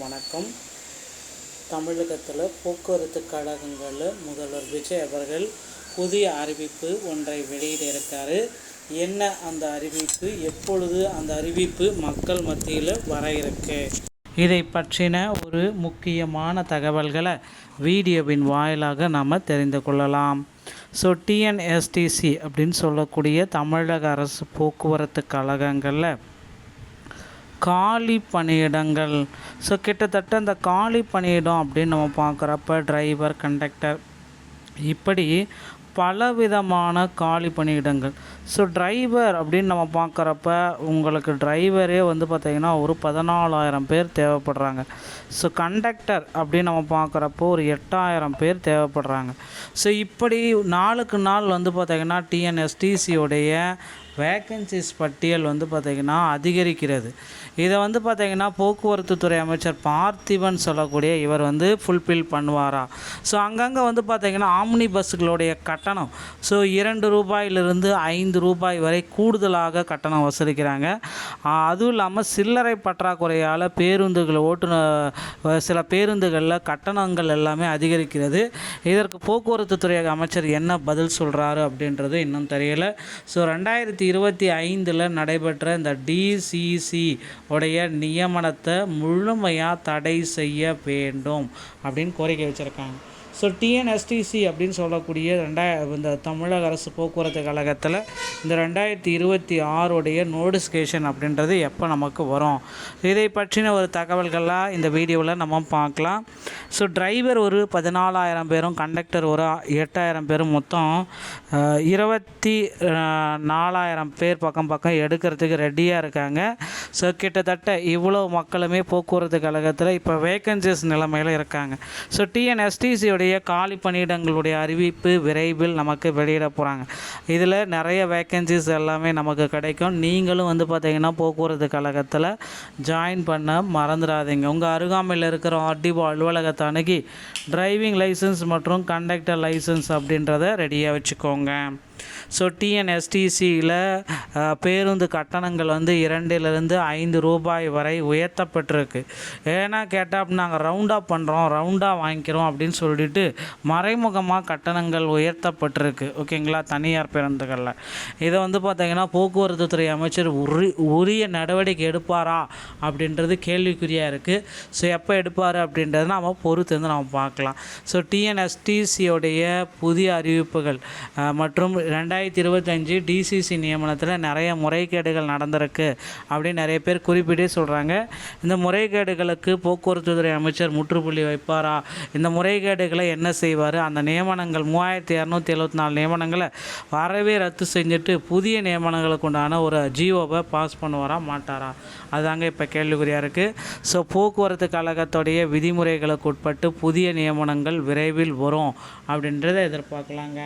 வணக்கம். தமிழகத்தில் போக்குவரத்து கழகங்களில் முதல்வர் விஜய் அவர்கள் புதிய அறிவிப்பு ஒன்றை வெளியிட இருக்காரு. என்ன அந்த அறிவிப்பு, எப்பொழுது அந்த அறிவிப்பு மக்கள் மத்தியில் வர இருக்கு, இதை பற்றின ஒரு முக்கியமான தகவல்களை வீடியோவின் வாயிலாக நாம் தெரிந்து கொள்ளலாம். டிஎன்எஸ்டிசி அப்படின்னு சொல்லக்கூடிய தமிழக அரசு போக்குவரத்து கழகங்களில் காலி பணியிடங்கள். கிட்டத்தட்ட இந்த காலி பணியிடம் அப்படின்னு நம்ம பார்க்குறப்ப டிரைவர், கண்டக்டர் இப்படி பலவிதமான காலி பணியிடங்கள். டிரைவர் அப்படின்னு நம்ம பார்க்குறப்ப உங்களுக்கு டிரைவரே பார்த்திங்கன்னா ஒரு 14,000 பேர் தேவைப்படுறாங்க. கண்டக்டர் அப்படின்னு நம்ம பார்க்குறப்போ ஒரு 8,000 பேர் தேவைப்படுறாங்க. இப்படி நாளுக்கு நாள் பார்த்திங்கன்னா டிஎன்எஸ்டிசியோடைய வேக்கன்சிஸ் பட்டியல் பார்த்திங்கன்னா அதிகரிக்கிறது. இதை பார்த்திங்கன்னா போக்குவரத்து துறை அமைச்சர் பார்த்திபன் சொல்லக்கூடிய இவர் ஃபுல்ஃபில் பண்ணுவாரா? அங்கங்கே பார்த்திங்கன்னா ஆம்னி பஸ்ஸுகளுடைய கட்டணம் 2 ரூபாயிலிருந்து 5 ரூபாய் வரை கூடுதலாக கட்டணம் வசூலிக்கிறாங்க. அதுவும் இல்லாமல் சில்லறை பற்றாக்குறையால் சில பேருந்துகளில் கட்டணங்கள் எல்லாமே அதிகரிக்கிறது. இதற்கு போக்குவரத்து துறை அமைச்சர் என்ன பதில் சொல்கிறாரு அப்படின்றது இன்னும் தெரியல. 2025 நடைபெற்ற இந்த டிசிசி உடைய நியமனத்தை முழுமையாக தடை செய்ய வேண்டும் அப்படின்னு கோரிக்கை வச்சுருக்காங்க. டிஎன்எஸ்டிசி அப்படின்னு சொல்லக்கூடிய இந்த தமிழக அரசு போக்குவரத்து கழகத்தில் இந்த 2026 நோட்டிஃபிகேஷன் அப்படின்றது எப்போ நமக்கு வரும், இதை பற்றின ஒரு தகவல்களாக இந்த வீடியோவில் நம்ம பார்க்கலாம். டிரைவர் ஒரு 14,000 பேரும், கண்டக்டர் ஒரு 8,000 பேரும், மொத்தம் 24,000 பேர் பக்கம் எடுக்கிறதுக்கு ரெடியாக இருக்காங்க. கிட்டத்தட்ட இவ்வளோ மக்களுமே போக்குவரத்து கழகத்தில் இப்போ வேக்கன்சிஸ் நிலைமையில் இருக்காங்க. டிஎன்எஸ்டிசியோடைய காலி பணியிடங்களுடைய அறிவிப்பு விரைவில் நமக்கு வெளியிட போகிறாங்க. இதில் நிறைய வேக்கன்சிஸ் எல்லாமே நமக்கு கிடைக்கும். நீங்களும் பார்த்திங்கன்னா போக்குவரத்து கழகத்தில் ஜாயின் பண்ண மறந்துடாதீங்க. உங்கள் அருகாமையில் இருக்கிற ஆர்டிஓ அலுவலகத்தை அணுகி டிரைவிங் லைசன்ஸ் மற்றும் கண்டக்டர் லைசன்ஸ் அப்படின்றத ரெடியாக வச்சுக்கோங்க. டிஎன்எஸ்டிசியில் பேருந்து கட்டணங்கள் 2லிருந்து 5 ரூபாய் வரை உயர்த்தப்பட்டிருக்கு. ஏன்னா கேட்டால் நாங்கள் ரவுண்டாக பண்ணுறோம், ரவுண்டாக வாங்கிக்கிறோம் அப்படின்னு சொல்லிட்டு மறைமுகமாக கட்டணங்கள் உயர்த்தப்பட்டிருக்கு. ஓகேங்களா, தனியார் பேருந்துகளில். இதை பார்த்திங்கன்னா போக்குவரத்து துறை அமைச்சர் உரிய நடவடிக்கை எடுப்பாரா அப்படின்றது கேள்விக்குறியாக இருக்குது. எப்போ எடுப்பார் அப்படின்றத நம்ம பொறுத்து நம்ம பார்க்கலாம். டிஎன்எஸ்டிசியோடைய புதிய அறிவிப்புகள் மற்றும் 2025 டிசிசி நியமனத்தில் நிறைய முறைகேடுகள் நடந்திருக்கு அப்படின்னு நிறைய பேர் குறிப்பிட்டே சொல்கிறாங்க. இந்த முறைகேடுகளுக்கு போக்குவரத்து துறை அமைச்சர் முற்றுப்புள்ளி வைப்பாரா? இந்த முறைகேடுகளை என்ன செய்வார்? அந்த நியமனங்கள் 3274 நியமனங்களை வரவே ரத்து செஞ்சுட்டு புதிய நியமனங்களுக்கு உண்டான ஒரு ஜிஓவை பாஸ் பண்ணுவாரா மாட்டாரா? அதுதாங்க இப்போ கேள்விக்குறியாக இருக்குது. போக்குவரத்து கழகத்துடைய விதிமுறைகளுக்கு உட்பட்டு புதிய நியமனங்கள் விரைவில் வரும் அப்படின்றத எதிர்பார்க்கலாங்க.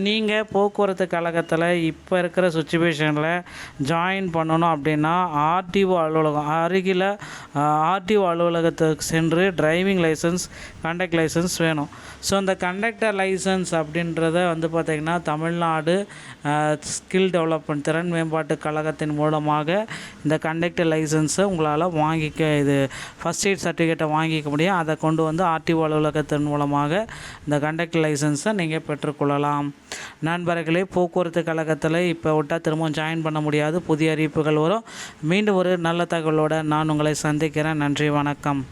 நீங்கள் போக்குவரத்து கழகத்தில் இப்போ இருக்கிற சுச்சுவேஷனில் ஜாயின் பண்ணணும் அப்படின்னா ஆர்டிஓ அலுவலகம் அருகில் ஆர்டிஓ அலுவலகத்துக்கு சென்று டிரைவிங் லைசன்ஸ், கண்டக்டர் லைசன்ஸ் வேணும். இந்த கண்டக்டர் லைசன்ஸ் அப்படின்றத பார்த்திங்கன்னா தமிழ்நாடு ஸ்கில் டெவலப்மெண்ட் திறன் மேம்பாட்டு கழகத்தின் மூலமாக இந்த கண்டக்டர் லைசன்ஸை உங்களால் இது ஃபஸ்ட் எய்ட் சர்டிஃபிகேட்டை வாங்கிக்க முடியும். அதை கொண்டு ஆர்டிஓ அலுவலகத்தின் மூலமாக இந்த கண்டக்டர் லைசன்ஸை நீங்கள் பெற்றுக்கொள்ளலாம். நண்பர்களே, போக்குவரத்து கழகத்தில் இப்போ விட்டால் திரும்பவும் ஜாயின் பண்ண முடியாது. புதிய அறிவிப்புகள் வரும். மீண்டும் ஒரு நல்ல தகவலோடு நான் உங்களை சந்திக்கிறேன். நன்றி, வணக்கம்.